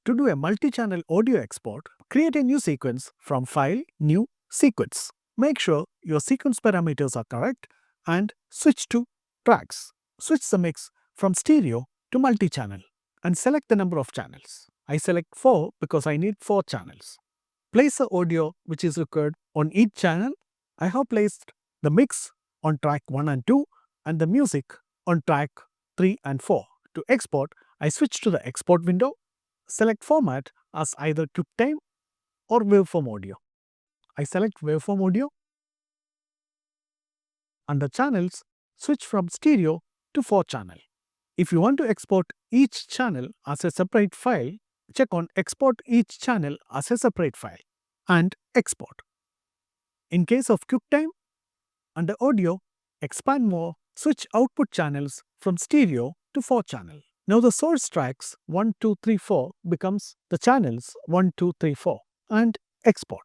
To do a multi-channel audio export, create a new sequence from File, New, Sequence. Make sure your sequence parameters are correct and switch to Tracks. Switch the mix from stereo to multi-channel and select the number of channels. I select 4 because I need 4 channels. Place the audio which is required on each channel. I have placed the mix on track 1 and 2 and the music on track 3 and 4. To export, I switch to the export window. Select format as either QuickTime or waveform audio. I select waveform audio. Under channels, switch from stereo to 4 channel. If you want to export each channel as a separate file, check on Export each channel as a separate file and export. In case of QuickTime, under Audio, expand more, switch output channels from stereo to 4 channel. Now the source tracks 1, 2, 3, 4 becomes the channels 1, 2, 3, 4 and export.